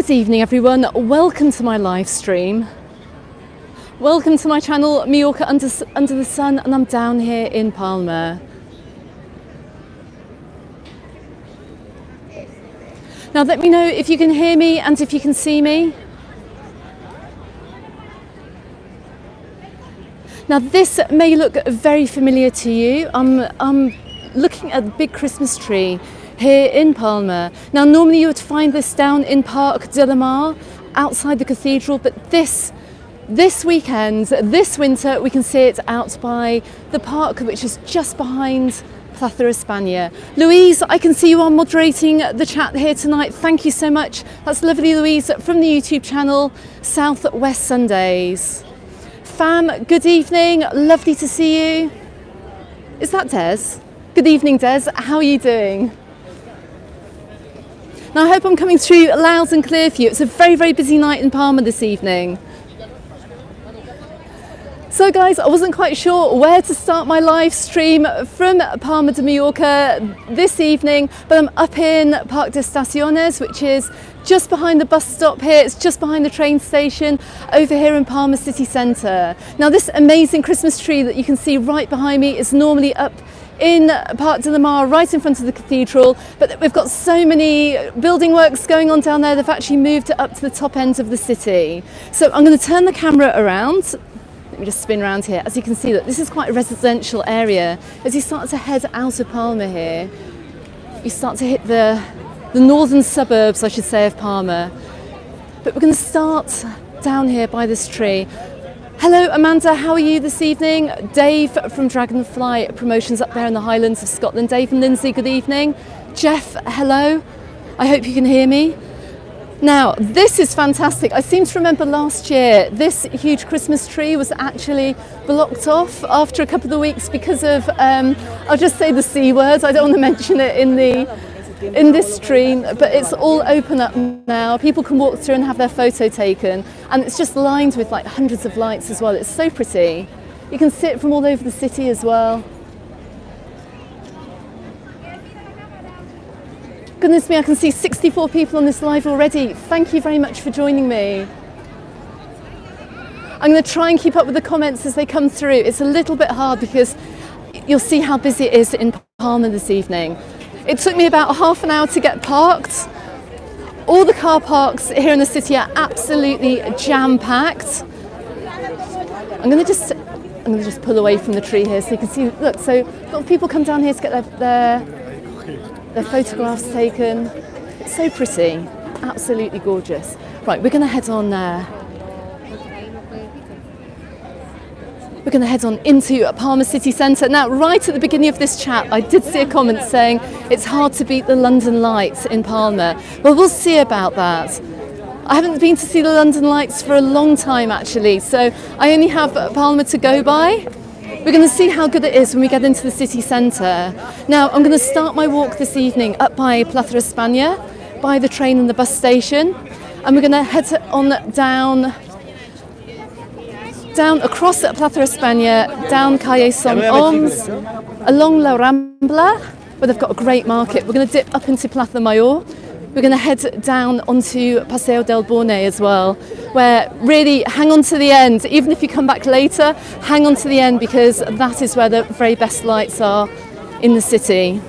Good evening everyone, welcome to my live stream. Welcome to my channel Mallorca Under the Sun, and I'm down here in Palma. Now let me know if you can hear me and if you can see me. Now this may look very familiar to you. I'm looking at the big Christmas tree here in Palma. Now normally you would find this down in Parc de la Mar, outside the cathedral, but this weekend, this winter, we can see it out by the park, which is just behind Plaza España. Louise, I can see you are moderating the chat here tonight. Thank you so much. That's lovely, Louise, from the YouTube channel Southwest Sundays. Fam, good evening. Lovely to see you. Is that Des? Good evening, Des. How are you doing? Now, I hope I'm coming through loud and clear for you. It's a very, very busy night in Palma this evening. So guys, I wasn't quite sure where to start my live stream from Palma de Mallorca this evening, but I'm up in Parc de Estaciones, which is just behind the bus stop here. It's just behind the train station over here in Palma city centre. Now this amazing Christmas tree that you can see right behind me is normally up in Parc de la Mar, right in front of the cathedral, but we've got so many building works going on down there, they've actually moved it up to the top end of the city. So I'm going to turn the camera around. Let me just spin around here. As you can see, that this is quite a residential area. As you start to head out of Palma here, you start to hit the northern suburbs, I should say, of Palma. But we're going to start down here by this tree. Hello Amanda, how are you this evening? Dave from Dragonfly Promotions up there in the Highlands of Scotland. Dave and Lindsay, good evening. Jeff, hello. I hope you can hear me. Now, this is fantastic. I seem to remember last year this huge Christmas tree was actually blocked off after a couple of weeks because of, I'll just say the C word, I don't want to mention it in this stream, but it's all open up now. People can walk through and have their photo taken, and it's just lined with like hundreds of lights as well. It's so pretty. You can see it from all over the city as well. Goodness me, I can see 64 people on this live already. Thank you very much for joining me. I'm going to try and keep up with the comments as they come through. It's a little bit hard because you'll see how busy it is in Palma this evening. It took me about half an hour to get parked. All the car parks here in the city are absolutely jam-packed. I'm going to just pull away from the tree here so you can see. Look, so a lot of people come down here to get their photographs taken. It's so pretty, absolutely gorgeous. Right, we're going to head on there. We're going to head on into Palma city centre. Now, right at the beginning of this chat, I did see a comment saying it's hard to beat the London lights in Palma. Well, we'll see about that. I haven't been to see the London lights for a long time, actually, so I only have Palma to go by. We're going to see how good it is when we get into the city centre. Now, I'm going to start my walk this evening up by Plaza España, by the train and the bus station, and we're going to head on down across Plaza España, down Calle Son Oms, along La Rambla, where they've got a great market. We're going to dip up into Plaza Mayor. We're going to head down onto Paseo del Borne as well, where really hang on to the end. Even if you come back later, hang on to the end because that is where the very best lights are in the city.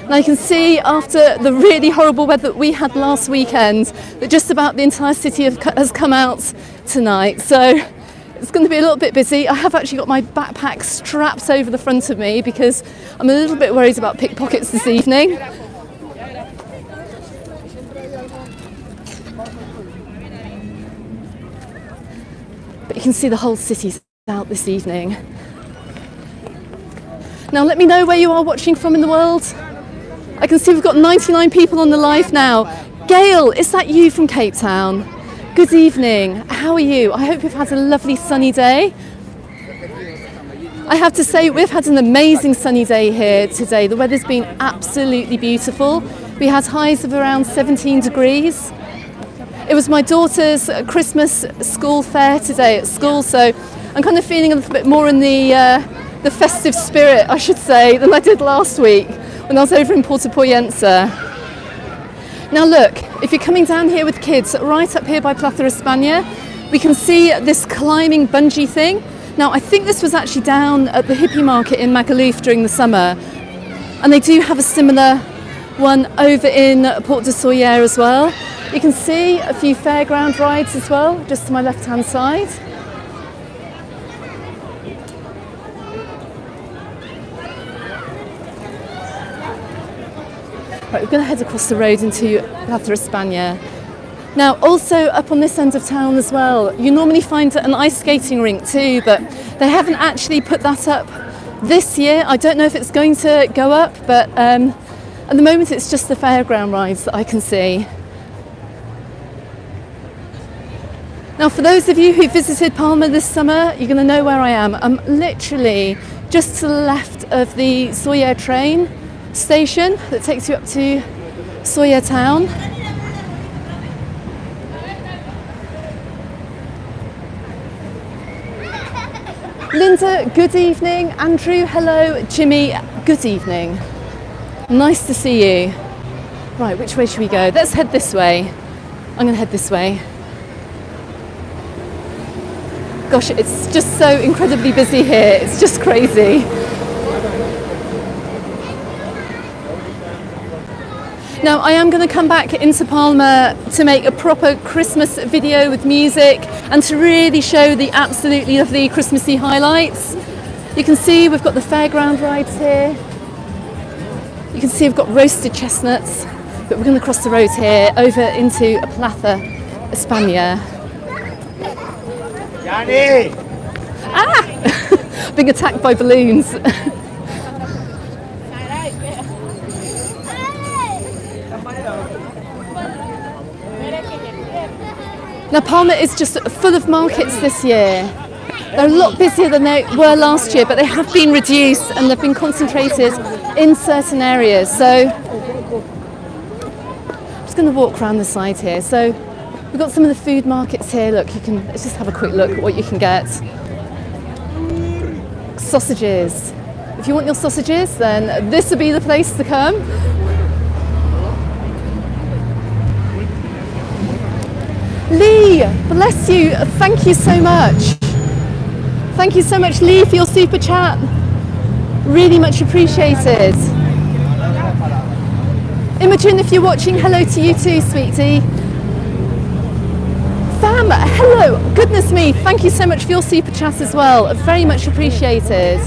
Now you can see after the really horrible weather that we had last weekend that just about the entire city has come out tonight. So it's going to be a little bit busy. I have actually got my backpack strapped over the front of me because I'm a little bit worried about pickpockets this evening. But you can see the whole city's out this evening. Now let me know where you are watching from in the world. I can see we've got 99 people on the live now. Gail, is that you from Cape Town? Good evening, how are you? I hope you've had a lovely sunny day. I have to say we've had an amazing sunny day here today. The weather's been absolutely beautiful. We had highs of around 17 degrees. It was my daughter's Christmas school fair today at school, so I'm kind of feeling a little bit more in the festive spirit, I should say, than I did last week when I was over in Porto Poyensa. Now look, if you're coming down here with kids, right up here by Plaza España, we can see this climbing bungee thing. Now I think this was actually down at the hippie market in Magaluf during the summer, and they do have a similar one over in Port de Sóller as well. You can see a few fairground rides as well, just to my left hand side. Right, we're going to head across the road into Plaza España. Now, also up on this end of town as well, you normally find an ice skating rink too, but they haven't actually put that up this year. I don't know if it's going to go up, but at the moment it's just the fairground rides that I can see. Now, for those of you who visited Palma this summer, you're going to know where I am. I'm literally just to the left of the Sóller train station that takes you up to Sóller town. Linda, good evening. Andrew, hello. Jimmy, good evening. Nice to see you. Right, which way should we go? Let's head this way. I'm going to head this way. Gosh, it's just so incredibly busy here. It's just crazy. Now, I am going to come back into Palma to make a proper Christmas video with music and to really show the absolutely lovely Christmassy highlights. You can see we've got the fairground rides here. You can see we've got roasted chestnuts, but we're going to cross the road here over into Plaza España. Yanni! Ah! Being attacked by balloons. Now, Palma is just full of markets this year. They're a lot busier than they were last year, but they have been reduced and they've been concentrated in certain areas. So I'm just going to walk around the side here. So we've got some of the food markets here. Look, let's just have a quick look at what you can get. Sausages. If you want your sausages, then this would be the place to come. Lee, bless you. Thank you so much. Thank you so much, Lee, for your super chat. Really much appreciated. Imogen, if you're watching, hello to you too, sweetie. Fam, hello. Goodness me, thank you so much for your super chat as well. Very much appreciated.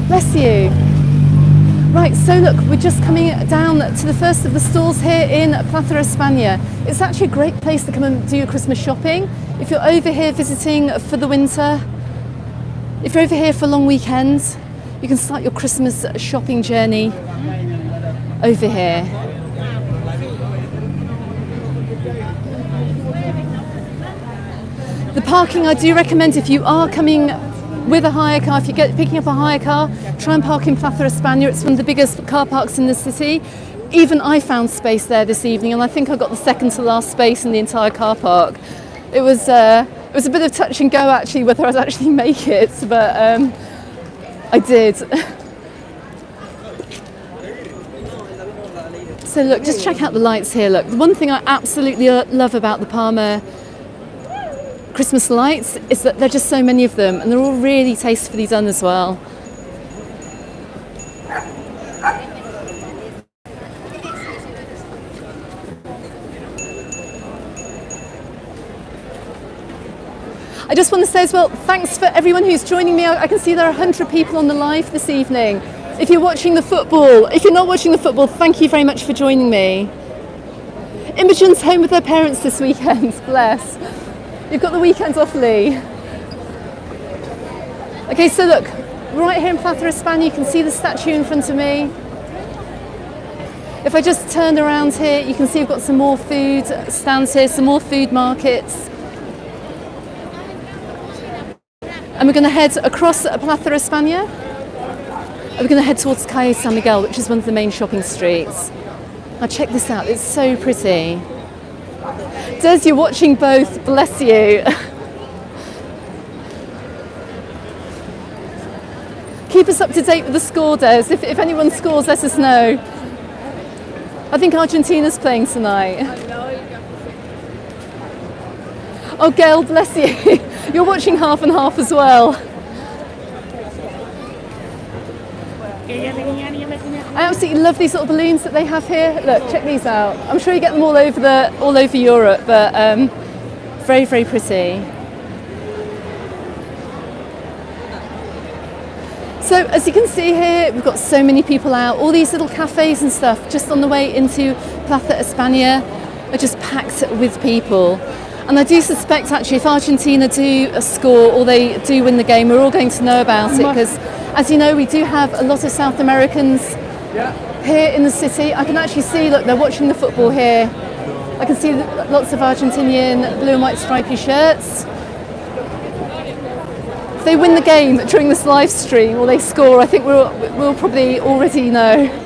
Bless you. Right, so look, we're just coming down to the first of the stalls here in Plaza España. It's actually a great place to come and do your Christmas shopping. If you're over here visiting for the winter, if you're over here for a long weekend, you can start your Christmas shopping journey over here. The parking, I do recommend if you are coming with a hire car, if you're picking up a hire car, try and park in Plaza España. It's one of the biggest car parks in the city. Even I found space there this evening, and I think I got the second to last space in the entire car park. It was a bit of touch and go actually whether I'd actually make it, but I did. So look, just check out the lights here. Look, the one thing I absolutely love about the Palma Christmas lights is that there are just so many of them, and they're all really tastefully done as well. I just want to say as well, thanks for everyone who's joining me. I can see there are 100 people on the live this evening. If you're watching the football, if you're not watching the football, thank you very much for joining me. Imogen's home with her parents this weekend, bless. You've got the weekend off, Lee. Okay, so look, right here in Plaza España, you can see the statue in front of me. If I just turn around here, you can see we've got some more food stands here, some more food markets. And we're going to head across Plaza España. And we're going to head towards Calle San Miguel, which is one of the main shopping streets. Now check this out, it's so pretty. Des, you're watching both, bless you. Keep us up to date with the score, Des. If anyone scores, let us know. I think Argentina's playing tonight. Oh, Gail, bless you. You're watching half and half as well. I absolutely love these little balloons that they have here. Look, check these out. I'm sure you get them all over Europe, but very, very pretty. So as you can see here, we've got so many people out. All these little cafes and stuff just on the way into Plaza España are just packed with people. And I do suspect actually if Argentina do score or they do win the game, we're all going to know about it, because as you know, we do have a lot of South Americans here in the city. I can actually see, look, they're watching the football here. I can see lots of Argentinian blue and white stripy shirts. If they win the game during this live stream or they score, I think we'll probably already know.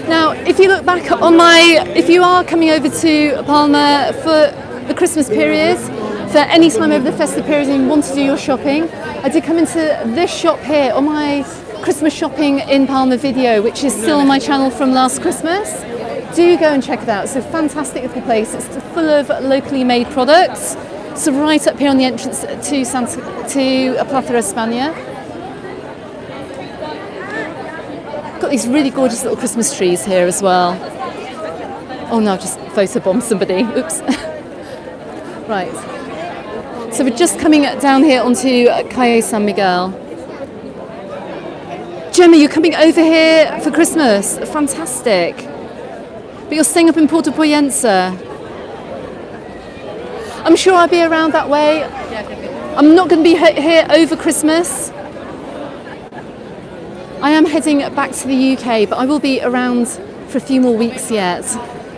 Now, if you look back if you are coming over to Palma for the Christmas period, for any time over the festive period and you want to do your shopping, I did come into this shop here on my Christmas shopping in Palma video, which is still on my channel from last Christmas. Do go and check it out. It's a fantastic little place. It's full of locally made products. So right up here on the entrance to Plaza España. Got these really gorgeous little Christmas trees here as well. Oh no, I've just photobombed somebody. Oops. Right. So we're just coming down here onto Calle San Miguel. Gemma, you're coming over here for Christmas. Fantastic. But you're staying up in Puerto Poyensa. I'm sure I'll be around that way. I'm not going to be here over Christmas. I am heading back to the UK, but I will be around for a few more weeks yet,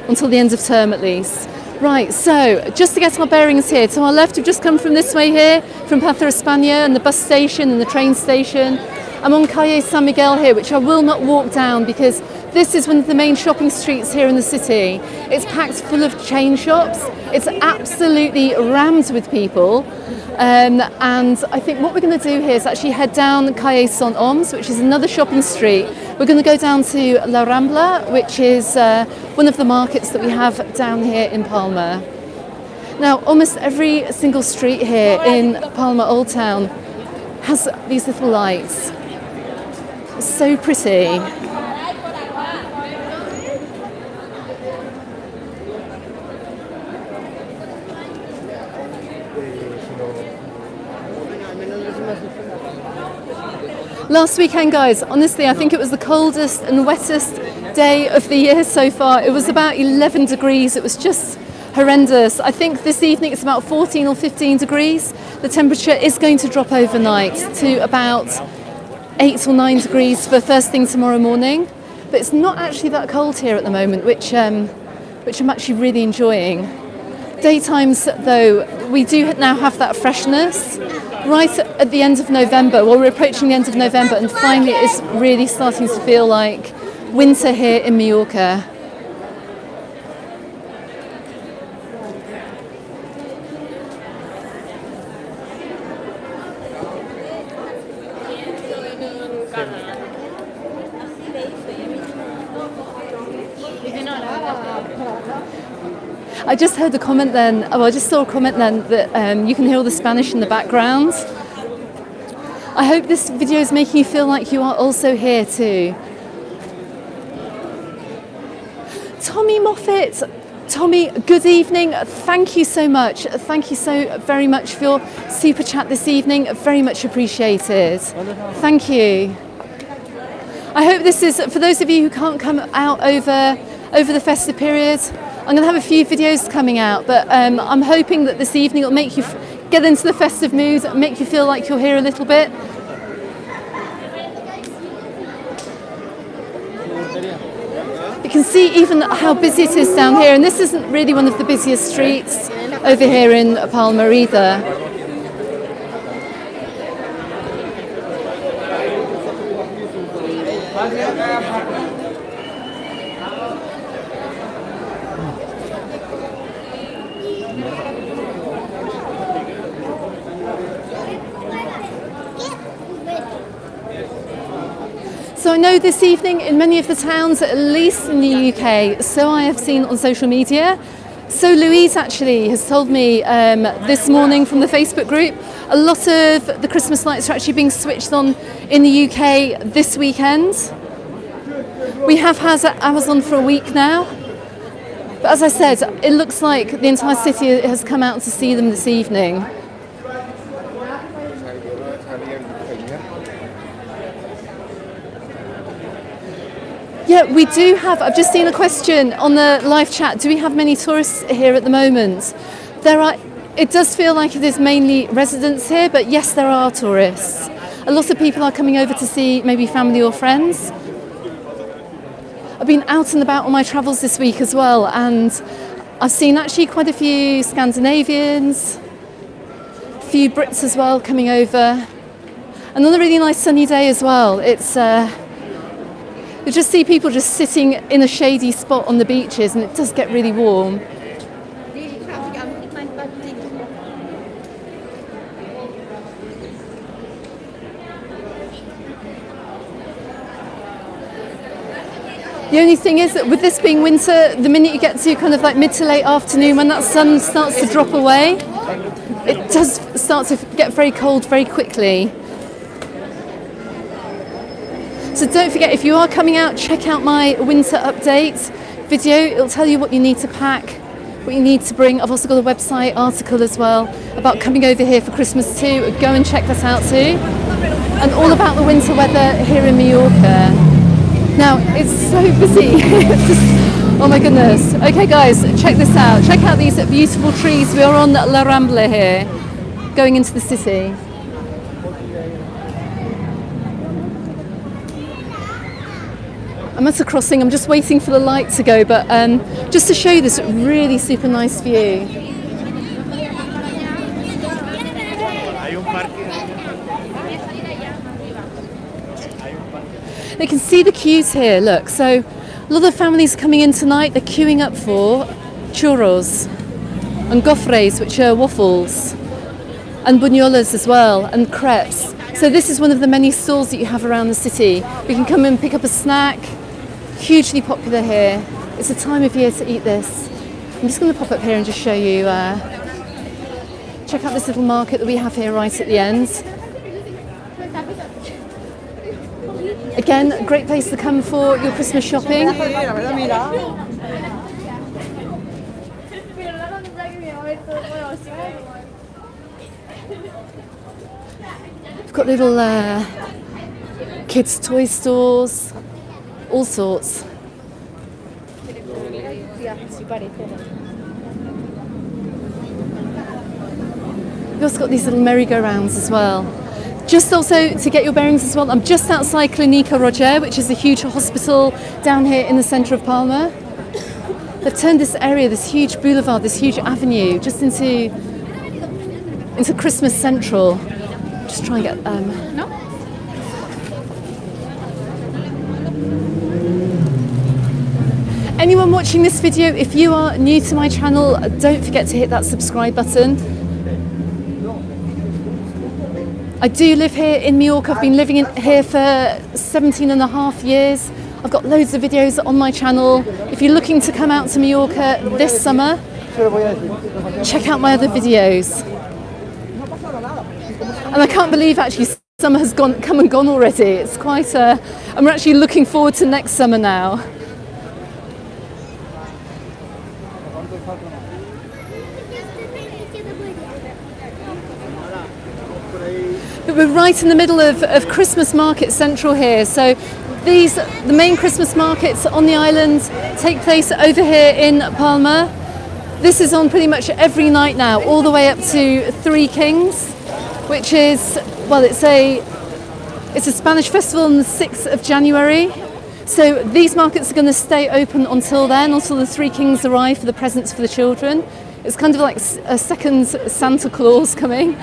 until the end of term at least. Right, so just to get our bearings here, to our left we've just come from this way here, from Plaza España and the bus station and the train station. I'm on Calle San Miguel here, which I will not walk down because this is one of the main shopping streets here in the city. It's packed full of chain shops. It's absolutely rammed with people. And I think what we're going to do here is actually head down Calle Son Oms, which is another shopping street. We're going to go down to La Rambla, which is one of the markets that we have down here in Palma. Now, almost every single street here in Palma Old Town has these little lights. It's so pretty. Last weekend, guys, honestly, I think it was the coldest and wettest day of the year so far. It was about 11 degrees. It was just horrendous. I think this evening it's about 14 or 15 degrees. The temperature is going to drop overnight to about 8 or 9 degrees for first thing tomorrow morning. But it's not actually that cold here at the moment, which I'm actually really enjoying. Daytimes, though, we do now have that freshness. Right at the end of November, well, we're approaching the end of November, and finally it is really starting to feel like winter here in Mallorca. I just heard a comment then, I just saw a comment then that you can hear all the Spanish in the background. I hope this video is making you feel like you are also here too. Tommy Moffat, Tommy, good evening. Thank you so much. Thank you so very much for your super chat this evening. Very much appreciated. Thank you. I hope this is, for those of you who can't come out over the festive period, I'm going to have a few videos coming out, but I'm hoping that this evening it'll make you get into the festive mood, make you feel like you're here a little bit. You can see even how busy it is down here, and this isn't really one of the busiest streets over here in Palma either. So I know this evening in many of the towns, at least in the UK, so I have seen on social media. So Louise actually has told me this morning from the Facebook group, a lot of the Christmas lights are actually being switched on in the UK this weekend. We have had Amazon for a week now. But as I said, it looks like the entire city has come out to see them this evening. Yeah, we do have, I've just seen a question on the live chat, do we have many tourists here at the moment? It does feel like it is mainly residents here, but yes, there are tourists. A lot of people are coming over to see maybe family or friends. I've been out and about on my travels this week as well, and I've seen actually quite a few Scandinavians, a few Brits as well coming over. Another really nice sunny day as well. You just see people just sitting in a shady spot on the beaches, and it does get really warm. The only thing is that with this being winter, the minute you get to kind of like mid to late afternoon, when that sun starts to drop away, it does start to get very cold very quickly. So don't forget, if you are coming out, check out my winter update video. It'll tell you what you need to pack, what you need to bring. I've also got a website article as well about coming over here for Christmas too. Go and check that out too. And all about the winter weather here in Mallorca. Now, it's so busy. Oh my goodness. Okay guys, check this out. Check out these beautiful trees. We are on La Rambla here, going into the city. I'm at a crossing, I'm just waiting for the light to go, but just to show you this really super nice view. They can see the queues here, look. So a lot of families coming in tonight, they're queuing up for churros and gofres, which are waffles, and buñuelos as well, and crepes. So this is one of the many stalls that you have around the city. You can come and pick up a snack. Hugely popular here. It's a time of year to eat this. I'm just going to pop up here and just show you, check out this little market that we have here right at the end. Again, a great place to come for your Christmas shopping. We've got little kids' toy stores. All sorts. We've also got these little merry-go-rounds as well. Just also to get your bearings as well, I'm just outside Clínica Roger, which is a huge hospital down here in the centre of Palma. They've turned this area, this huge boulevard, this huge avenue, just into Christmas Central. Just try and get no? Anyone watching this video, if you are new to my channel, don't forget to hit that subscribe button. I do live here in Majorca. I've been living here for 17 and a half years. I've got loads of videos on my channel. If you're looking to come out to Majorca this summer, check out my other videos. And I can't believe actually summer has come and gone already. It's quite I'm actually looking forward to next summer now. But we're right in the middle of Christmas Market Central here. So the main Christmas markets on the island take place over here in Palma. This is on pretty much every night now, all the way up to Three Kings, which is, well, it's a Spanish festival on the 6th of January. So these markets are going to stay open until then, until the Three Kings arrive for the presents for the children. It's kind of like a second Santa Claus coming.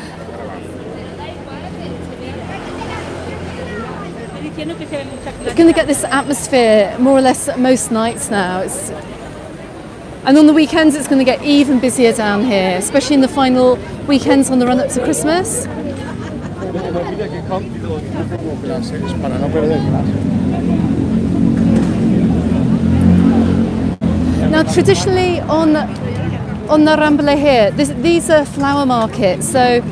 We're going to get this atmosphere more or less most nights now. And on the weekends it's going to get even busier down here, especially in the final weekends on the run up to Christmas. traditionally on the Rambla here, these are flower markets. So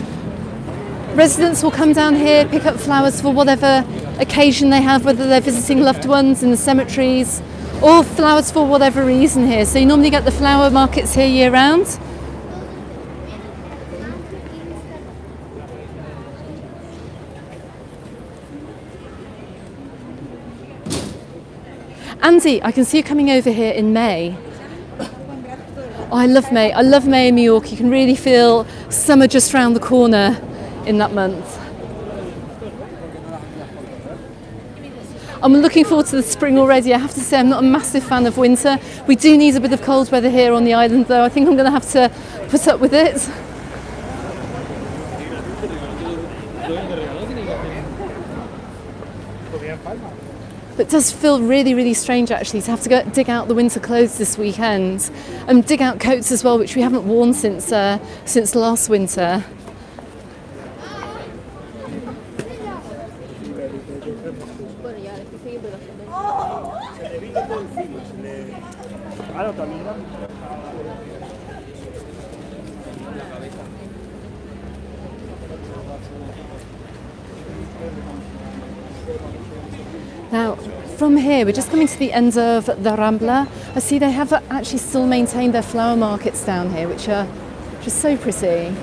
residents will come down here, pick up flowers for whatever occasion they have, whether they're visiting loved ones in the cemeteries or flowers for whatever reason here. So you normally get the flower markets here year round. Andy, I can see you coming over here in May. Oh, I love May. I love May in Mallorca. You can really feel summer just round the corner in that month. I'm looking forward to the spring already. I have to say I'm not a massive fan of winter. We do need a bit of cold weather here on the island though. I think I'm going to have to put up with it. But it does feel really, really strange actually to have to go dig out the winter clothes this weekend and dig out coats as well, which we haven't worn since last winter. Now, from here, we're just coming to the end of the Rambla. I see they have actually still maintained their flower markets down here, which are just so pretty.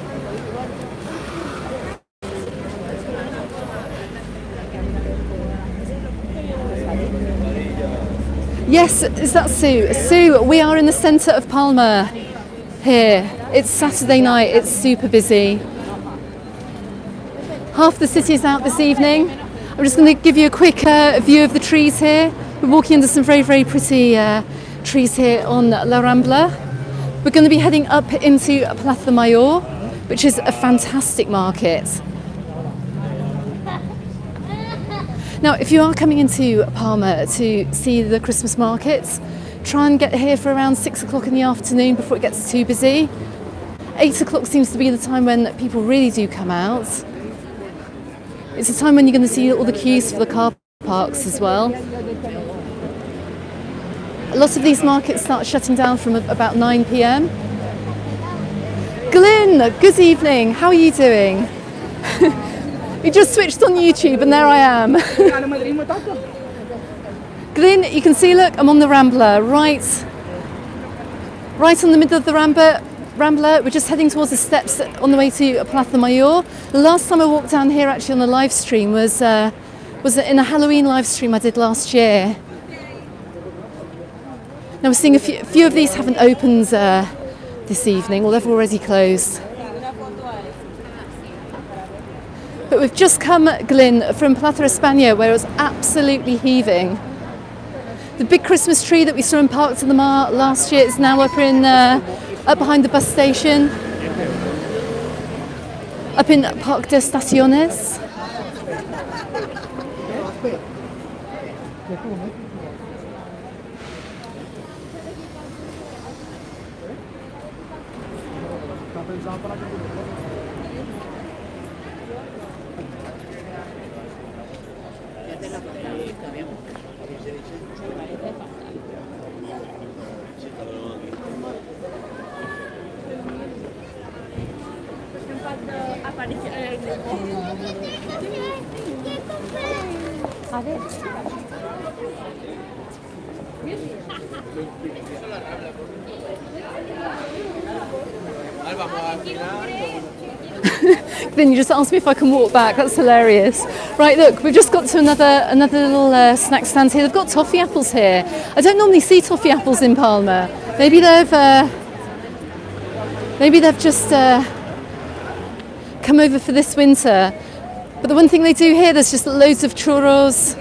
Yes, is that Sue? Sue, we are in the centre of Palma here. It's Saturday night, it's super busy. Half the city is out this evening. I'm just going to give you a quick view of the trees here. We're walking under some very, very pretty trees here on La Rambla. We're going to be heading up into Palma de Mallorca, which is a fantastic market. Now, if you are coming into Palma to see the Christmas markets, try and get here for around 6 o'clock in the afternoon before it gets too busy. 8 o'clock seems to be the time when people really do come out. It's a time when you're going to see all the queues for the car parks as well. A lot of these markets start shutting down from about 9 p.m. Glyn, good evening. How are you doing? We just switched on YouTube and there I am. Glyn, you can see, look, I'm on the Rambla, right on the middle of the Rambla. We're just heading towards the steps on the way to Palma de Mallorca. The last time I walked down here actually on a live stream was in a Halloween live stream I did last year. Now we're seeing a few of these haven't opened this evening, or they've already closed. But we've just come, Glyn, from Plaza España, where it was absolutely heaving. The big Christmas tree that we saw in Parc de Mar last year is now up behind the bus station, up in Parc de Estaciones. Then you just asked me if I can walk back. That's hilarious. Right, look, we've just got to another little snack stand here. They've got toffee apples here. I don't normally see toffee apples in Palma. Maybe they've just come over for this winter. But the one thing they do here, there's just loads of churros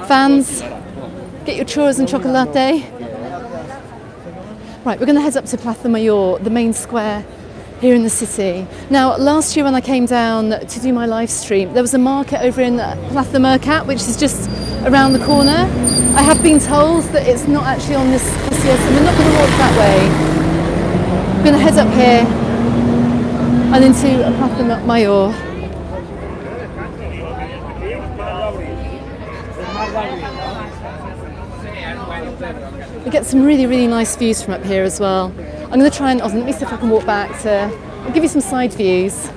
fans. Get your churros and chocolate. Right, we're going to head up to Plaza de Mallorca, the main square here in the city. Now, last year when I came down to do my live stream, there was a market over in Plaza de Mercat, which is just around the corner. I have been told that it's not actually on this year, so we're not going to walk that way. We're going to head up here and into Plaza de Mallorca. We get some really, really nice views from up here as well. I'm going to try and, let me see if I can walk back I'll give you some side views.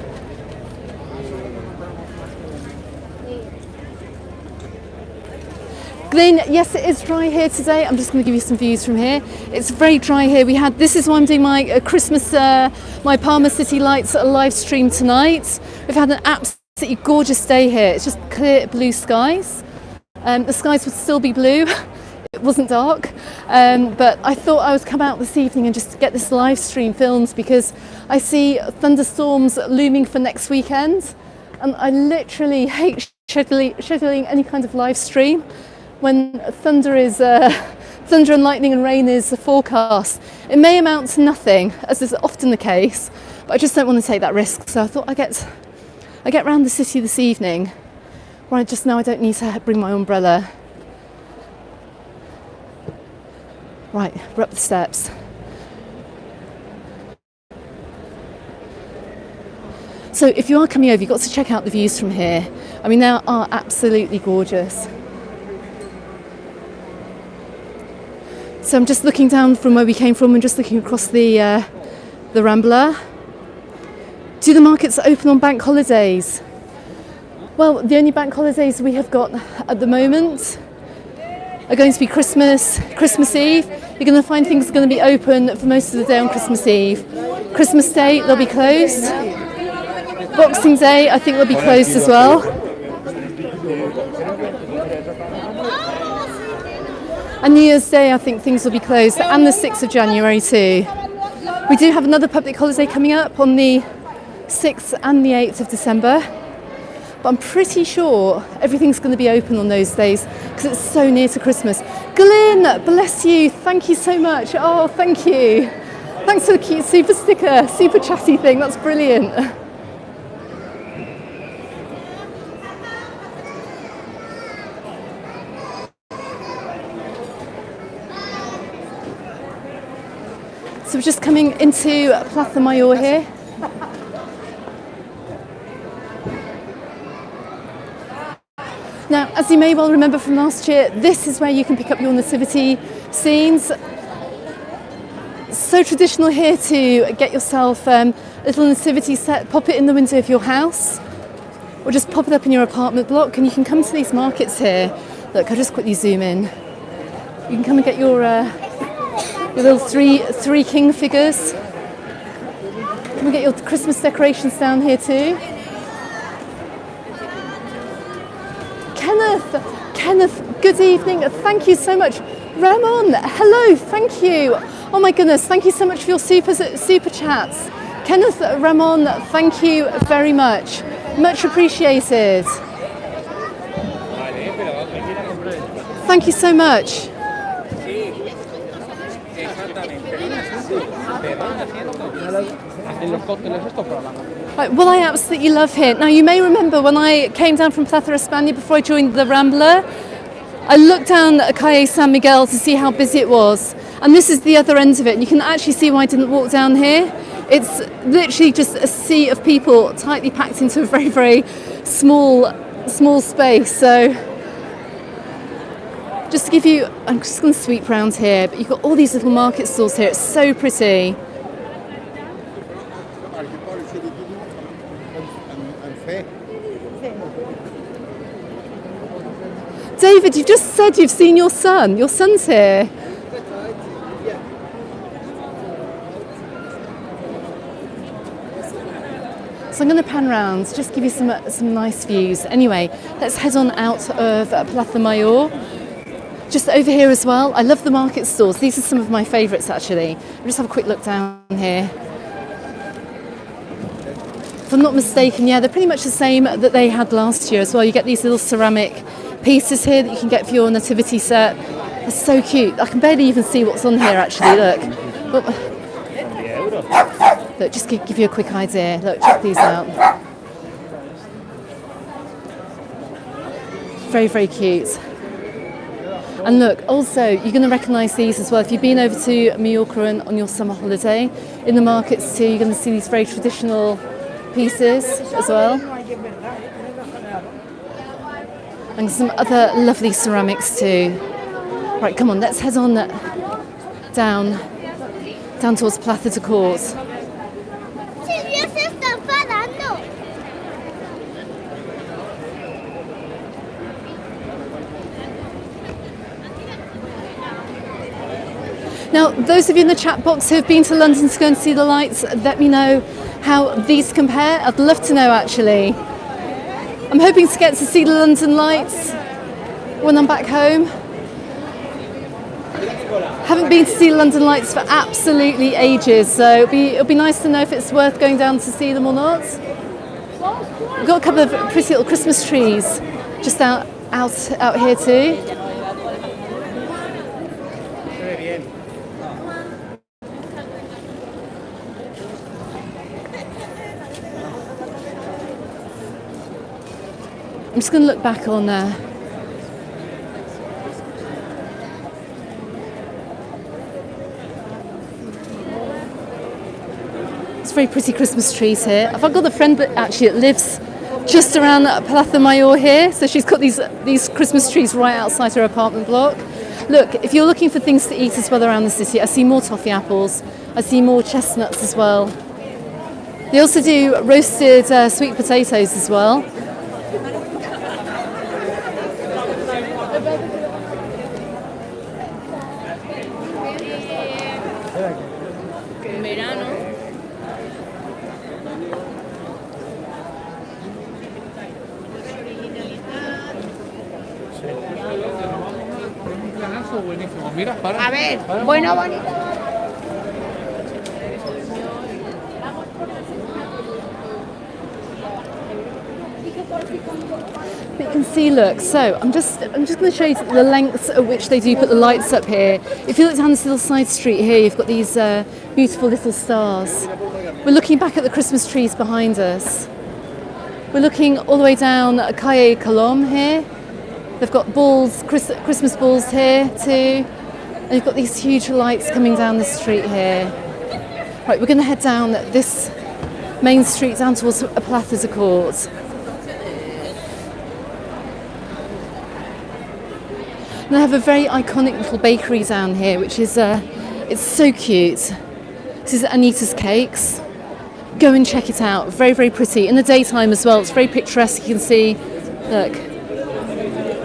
Glyn, yes, it is dry here today. I'm just going to give you some views from here. It's very dry here. This is why I'm doing my Christmas, my Palma City Lights live stream tonight. We've had an absolutely gorgeous day here. It's just clear blue skies. The skies would still be blue. It wasn't dark, but I thought I would come out this evening and just get this live stream filmed because I see thunderstorms looming for next weekend, and I literally hate scheduling any kind of live stream when thunder and lightning and rain is forecast. It may amount to nothing, as is often the case, but I just don't want to take that risk. So I thought I get round the city this evening, where I just know I don't need to bring my umbrella. Right, we're up the steps. So if you are coming over, you've got to check out the views from here. I mean, they are absolutely gorgeous. So I'm just looking down from where we came from and just looking across the Rambla. Do the markets open on bank holidays? Well, the only bank holidays we have got at the moment are going to be Christmas Eve. You're going to find things are going to be open for most of the day on Christmas Eve. Christmas Day, they'll be closed. Boxing Day, I think they'll be closed as well. And New Year's Day, I think things will be closed, and the 6th of January too. We do have another public holiday coming up on the 6th and the 8th of December. But I'm pretty sure everything's going to be open on those days because it's so near to Christmas. Glyn, bless you. Thank you so much. Oh, thank you. Thanks for the cute super sticker, super chatty thing. That's brilliant. So we're just coming into Palma de Mallorca here. Now, as you may well remember from last year, this is where you can pick up your nativity scenes. So traditional here to get yourself a little nativity set, pop it in the window of your house, or just pop it up in your apartment block, and you can come to these markets here. Look, I'll just quickly zoom in. You can come and get your little three king figures. Come and get your Christmas decorations down here too. Kenneth, good evening. Thank you so much. Ramon, hello, thank you. Oh my goodness, thank you so much for your super chats. Kenneth, Ramon, thank you very much. Much appreciated. Thank you so much. Right, well, I absolutely love here. Now, you may remember when I came down from Plaza España before I joined the Rambla, I looked down at Calle San Miguel to see how busy it was. And this is the other end of it. And you can actually see why I didn't walk down here. It's literally just a sea of people tightly packed into a very, very small space. So just to give you, I'm just going to sweep around here, but you've got all these little market stalls here. It's so pretty. David, you've just said you've seen your son. Your son's here. So I'm going to pan round, just give you some nice views. Anyway, let's head on out of Palma de Mallorca. Just over here as well, I love the market stalls. These are some of my favourites actually. I'll just have a quick look down here. If I'm not mistaken, yeah, they're pretty much the same that they had last year as well. You get these little ceramic pieces here that you can get for your nativity set. They're so cute. I can barely even see what's on here actually, look. Look, just to give you a quick idea. Look, check these out. Very, very cute. And look, also, you're going to recognise these as well. If you've been over to Majorca on your summer holiday, in the markets too, you're going to see these very traditional pieces as well. And some other lovely ceramics too. Right, come on, let's head on down towards Plaza de Corts. Silvia se está enfadando. Now, those of you in the chat box who have been to London to go and see the lights, let me know how these compare. I'd love to know, actually. I'm hoping to get to see the London lights when I'm back home. Haven't been to see London lights for absolutely ages, so it'll be nice to know if it's worth going down to see them or not. We've got a couple of pretty little Christmas trees just out here too. I'm just going to look back on it's very pretty Christmas trees here. I've got a friend that actually lives just around Palma de Mallorca here, so she's got these Christmas trees right outside her apartment block. Look, if you're looking for things to eat as well around the city, I see more toffee apples, I see more chestnuts as well. They also do roasted sweet potatoes as well. A ver, bueno, bonito. But you can see, look, so I'm just going to show you the lengths at which they do put the lights up here. If you look down this little side street here, you've got these beautiful little stars. We're looking back at the Christmas trees behind us. We're looking all the way down Calle Colom here. They've got balls, Christmas balls here too. And you've got these huge lights coming down the street here. Right, we're going to head down this main street down towards Plaza de Corts. And they have a very iconic little bakery down here, which is, it's so cute. This is Anita's Cakes. Go and check it out. Very, very pretty. In the daytime as well, it's very picturesque. You can see, look,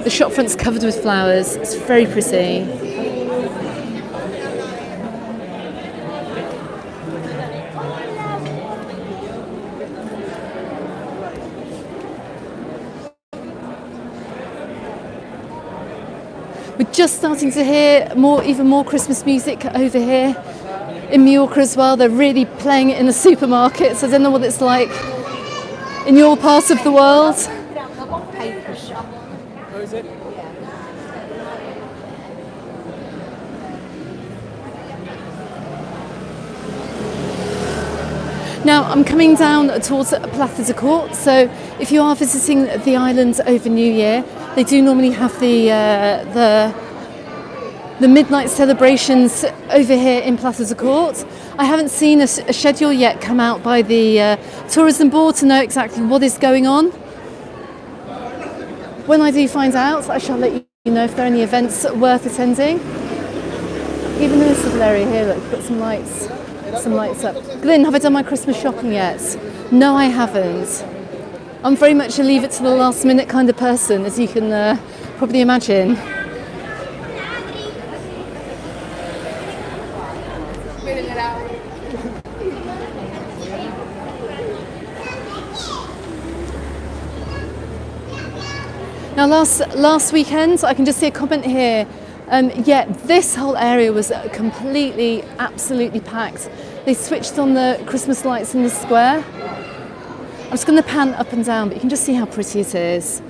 the shop front's covered with flowers. It's very pretty. We're just starting to hear even more Christmas music over here in Majorca as well. They're really playing it in the supermarkets. I don't know what it's like in your part of the world. Now I'm coming down towards Plaza de Corts, so if you are visiting the island over New Year, they do normally have the midnight celebrations over here in Plaza de Corts. I haven't seen a schedule yet come out by the tourism board to know exactly what is going on. When I do find out, I shall let you know if there are any events worth attending. Even in this little area here, look, got some lights up. Glyn, have I done my Christmas shopping yet? No, I haven't. I'm very much a leave it to the last minute kind of person, as you can probably imagine. Now last weekend, I can just see a comment here, this whole area was completely, absolutely packed. They switched on the Christmas lights in the square. I'm just going to pan up and down, but you can just see how pretty it is.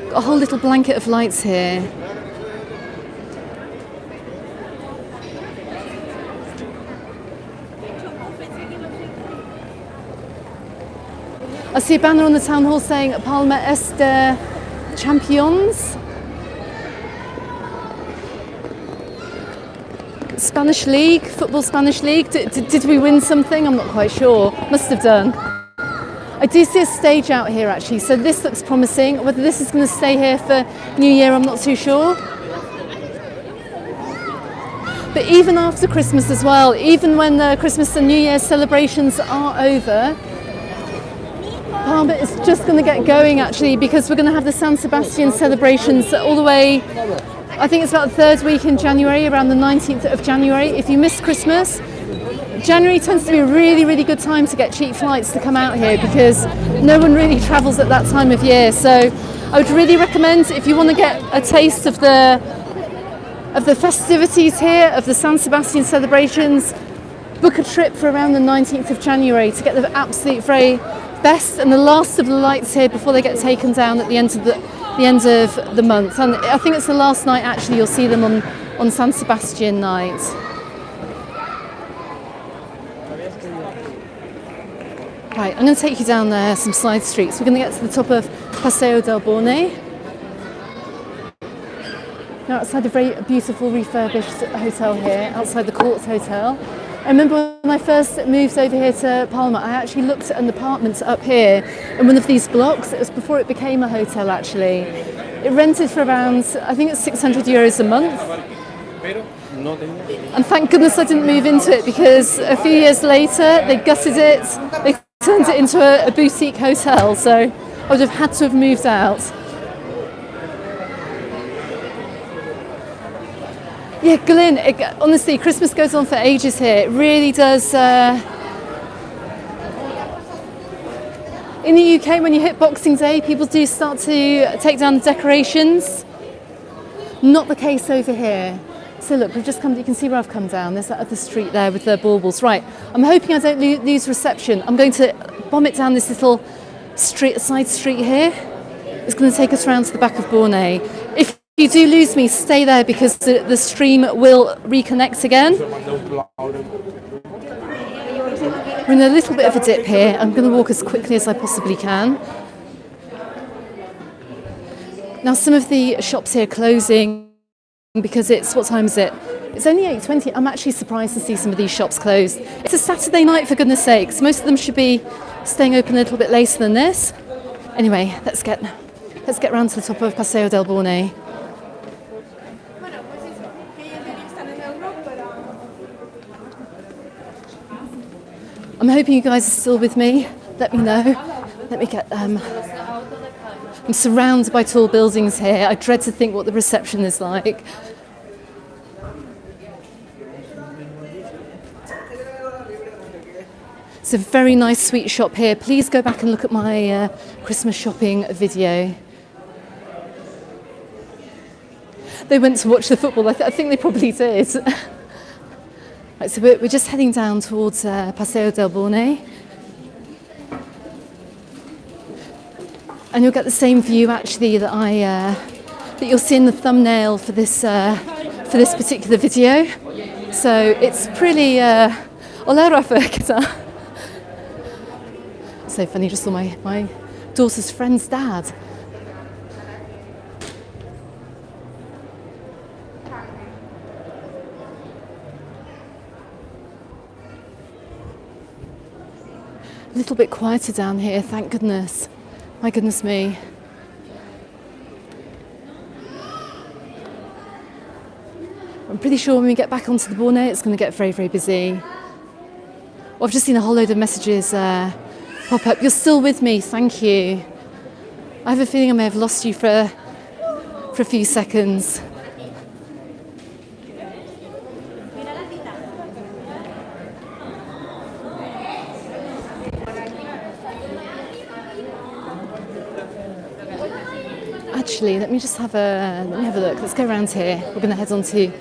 Got a whole little blanket of lights here. I see a banner on the town hall saying Palma es de Champions. Spanish League, football Spanish League. Did we win something? I'm not quite sure. Must have done. I do see a stage out here actually, so this looks promising. Whether this is going to stay here for New Year, I'm not too sure. But even after Christmas as well, even when the Christmas and New Year celebrations are over, Palma is just going to get going actually, because we're going to have the San Sebastian celebrations all the way, I think it's about the third week in January, around the 19th of January. If you miss Christmas, January tends to be a really, really good time to get cheap flights to come out here because no one really travels at that time of year. So I would really recommend, if you want to get a taste of the festivities here, of the San Sebastian celebrations, book a trip for around the 19th of January to get the absolute very best and the last of the lights here before they get taken down at the end of the month. And I think it's the last night actually you'll see them on San Sebastian night. Right, I'm going to take you down there some side streets. We're going to get to the top of Paseo del Borne. Now outside a very beautiful refurbished hotel here, outside the Courts Hotel. I remember when I first moved over here to Palma, I actually looked at an apartment up here in one of these blocks. It was before it became a hotel actually. It rented for around, I think it's €600 a month. And thank goodness I didn't move into it, because a few years later they gutted it, they turned it into a boutique hotel, so I would have had to have moved out. Yeah, Glyn, honestly, Christmas goes on for ages here. It really does. In the UK, when you hit Boxing Day, people do start to take down the decorations. Not the case over here. So look, we've just come, you can see where I've come down. There's that other street there with the baubles. Right, I'm hoping I don't lose reception. I'm going to bomb it down this little side street here. It's going to take us around to the back of Borne. If you do lose me, stay there, because the stream will reconnect again. We're in a little bit of a dip here. I'm going to walk as quickly as I possibly can. Now some of the shops here are closing because it's, what time is it? It's only 8:20. I'm actually surprised to see some of these shops closed. It's a Saturday night, for goodness sakes. Most of them should be staying open a little bit later than this. Anyway, let's get round to the top of Paseo del Borne. I'm hoping you guys are still with me. Let me know. Let me get I'm surrounded by tall buildings here. I dread to think what the reception is like. It's a very nice sweet shop here. Please go back and look at my Christmas shopping video. They went to watch the football. I think they probably did. Right, so we're just heading down towards Paseo del Borne. And you'll get the same view actually that you'll see in the thumbnail for this particular video. So it's pretty so funny, just saw my daughter's friend's dad. A little bit quieter down here, thank goodness. My goodness me. I'm pretty sure when we get back onto the Borne, it's going to get very, very busy. Well, I've just seen a whole load of messages pop up. You're still with me, thank you. I have a feeling I may have lost you for a few seconds. Actually, let me have a look. Let's go around here. We're going to head on to.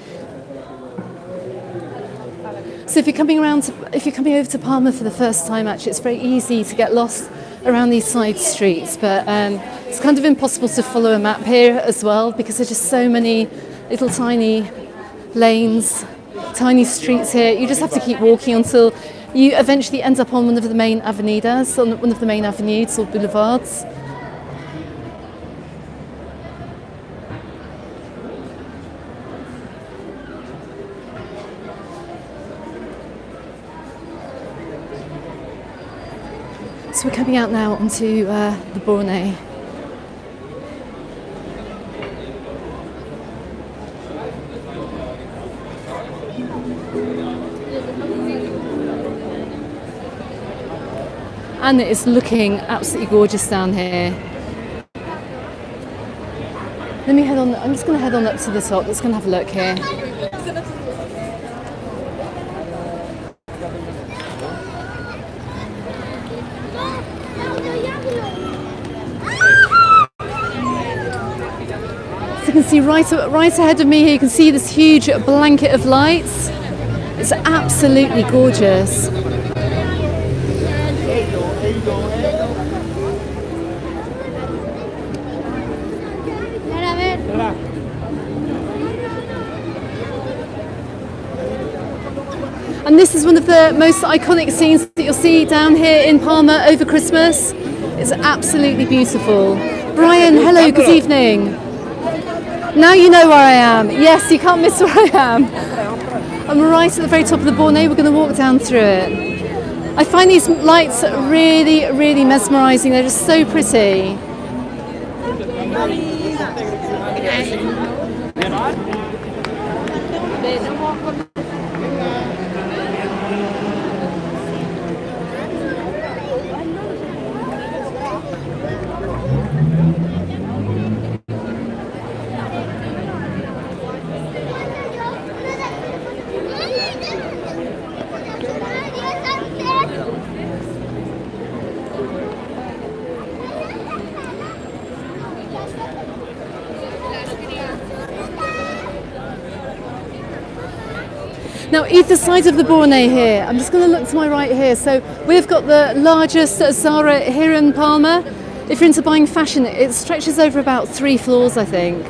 So if you're coming over to Palma for the first time, actually, it's very easy to get lost around these side streets. But it's kind of impossible to follow a map here as well, because there's just so many little tiny lanes, tiny streets here. You just have to keep walking until you eventually end up on one of the main avenidas, on one of the main avenues or boulevards. So we're coming out now onto the Borne. And it's looking absolutely gorgeous down here. Let me head on, I'm just going to head on up to the top. Let's go and have a look here. So you can see right ahead of me here, you can see this huge blanket of lights. It's absolutely gorgeous. And this is one of the most iconic scenes that you'll see down here in Palma over Christmas. It's absolutely beautiful. Brian, hello, good evening. Now you know where I am. Yes, you can't miss where I am. I'm right at the very top of the Borne. We're going to walk down through it. I find these lights really, really mesmerising. They're just so pretty. Now, either side of the Borne here, I'm just going to look to my right here. So we've got the largest Zara here in Palma. If you're into buying fashion, it stretches over about 3 floors, I think.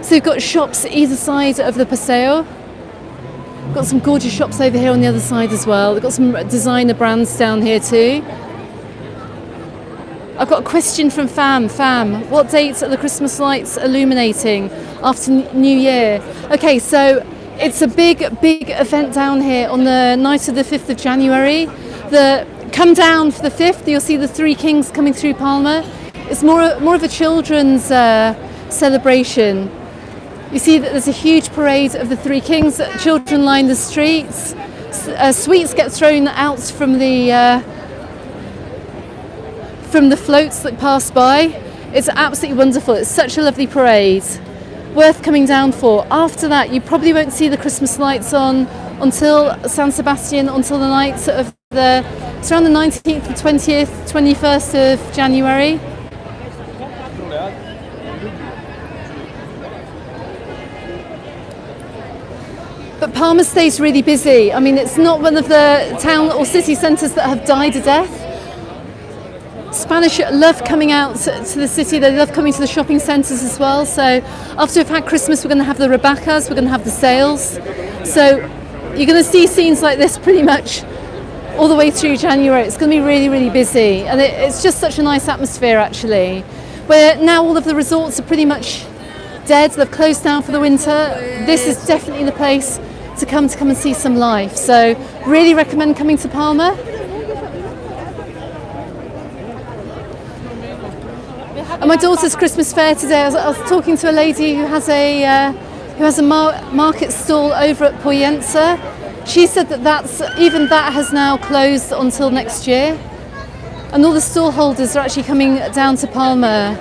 So we've got shops either side of the Paseo. We've got some gorgeous shops over here on the other side as well. We've got some designer brands down here too. I've got a question from Fam. Fam, what dates are the Christmas lights illuminating after New Year? Okay, so it's a big event down here on the night of the 5th of January. Come down for the 5th, you'll see the 3 Kings coming through Palma. It's more of a children's celebration. You see that there's a huge parade of the 3 Kings. Children line the streets. Sweets get thrown out from the floats that pass by. It's absolutely wonderful. It's such a lovely parade. Worth coming down for. After that, you probably won't see the Christmas lights on until San Sebastian, until the night of it's around the 19th, the 20th, 21st of January. But Palma stays really busy. I mean, it's not one of the town or city centres that have died a death. Spanish love coming out to the city. They love coming to the shopping centres as well. So after we've had Christmas, we're going to have the rebacas, we're going to have the sales. So you're going to see scenes like this pretty much all the way through January. It's going to be really, really busy. And it's just such a nice atmosphere, actually. Where now all of the resorts are pretty much dead. They've closed down for the winter. This is definitely the place to come and see some life. So really recommend coming to Palma. At my daughter's Christmas fair today, I was talking to a lady who has a market stall over at Poyenza. She said that has now closed until next year, and all the stall holders are actually coming down to Palma.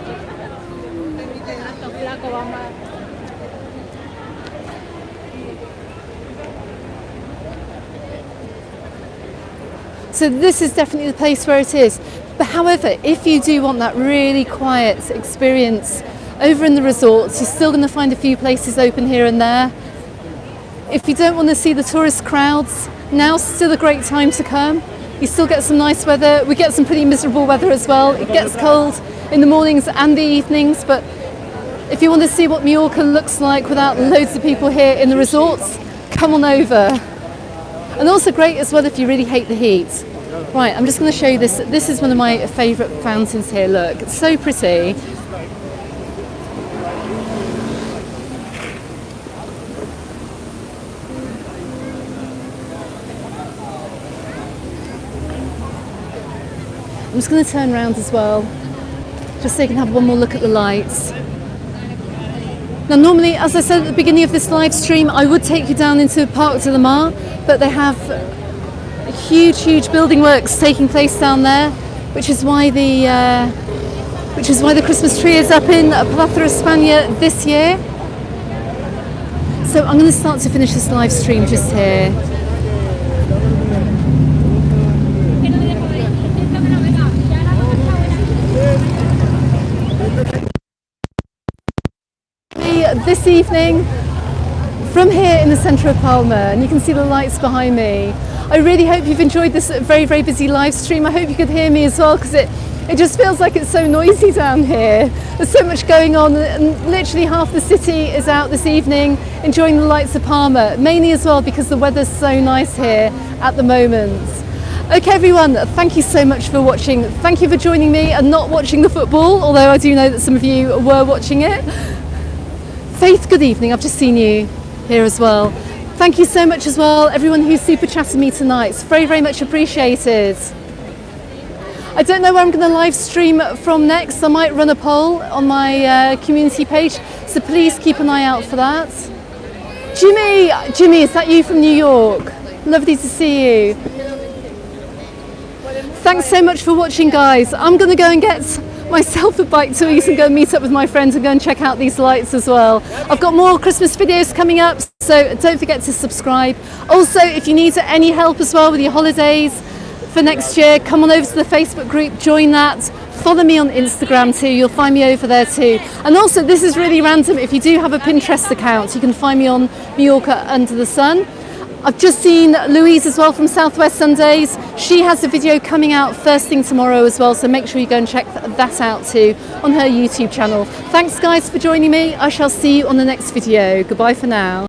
So this is definitely the place where it is. But however, if you do want that really quiet experience over in the resorts, you're still going to find a few places open here and there. If you don't want to see the tourist crowds, now's still a great time to come. You still get some nice weather. We get some pretty miserable weather as well. It gets cold in the mornings and the evenings, but if you want to see what Mallorca looks like without loads of people here in the resorts, come on over. And also great as well if you really hate the heat. Right, I'm just going to show you this. This is one of my favourite fountains here. Look, it's so pretty. I'm just going to turn around as well, just so you can have one more look at the lights. Now normally, as I said at the beginning of this live stream, I would take you down into Parc de la Mar, but they have huge building works taking place down there, which is why the Christmas tree is up in Plaza España this year. So I'm going to start to finish this live stream just here. This evening from here in the centre of Palma, and you can see the lights behind me. I really hope you've enjoyed this very busy live stream. I hope you could hear me as well, because it just feels like it's so noisy down here. There's so much going on, and literally half the city is out this evening enjoying the lights of Palma, mainly as well because the weather's so nice here at the moment. Okay everyone, thank you so much for watching. Thank you for joining me and not watching the football, although I do know that some of you were watching it. Faith, good evening. I've just seen you here as well. Thank you so much as well, everyone who super chatted me tonight. It's very much appreciated. I don't know where I'm going to live stream from next. I might run a poll on my community page, so please keep an eye out for that. Jimmy, is that you from New York? Lovely to see you. Thanks so much for watching, guys. I'm going to go and get myself a bite to eat and go and meet up with my friends and go and check out these lights as well. I've got more Christmas videos coming up, so don't forget to subscribe. Also, if you need any help as well with your holidays for next year, come on over to the Facebook group, join that. Follow me on Instagram too, you'll find me over there too. And also, this is really random, if you do have a Pinterest account, you can find me on Mallorca Under the Sun. I've just seen Louise as well from Southwest Sundays. She has a video coming out first thing tomorrow as well, so make sure you go and check that out too on her YouTube channel. Thanks guys for joining me. I shall see you on the next video. Goodbye for now.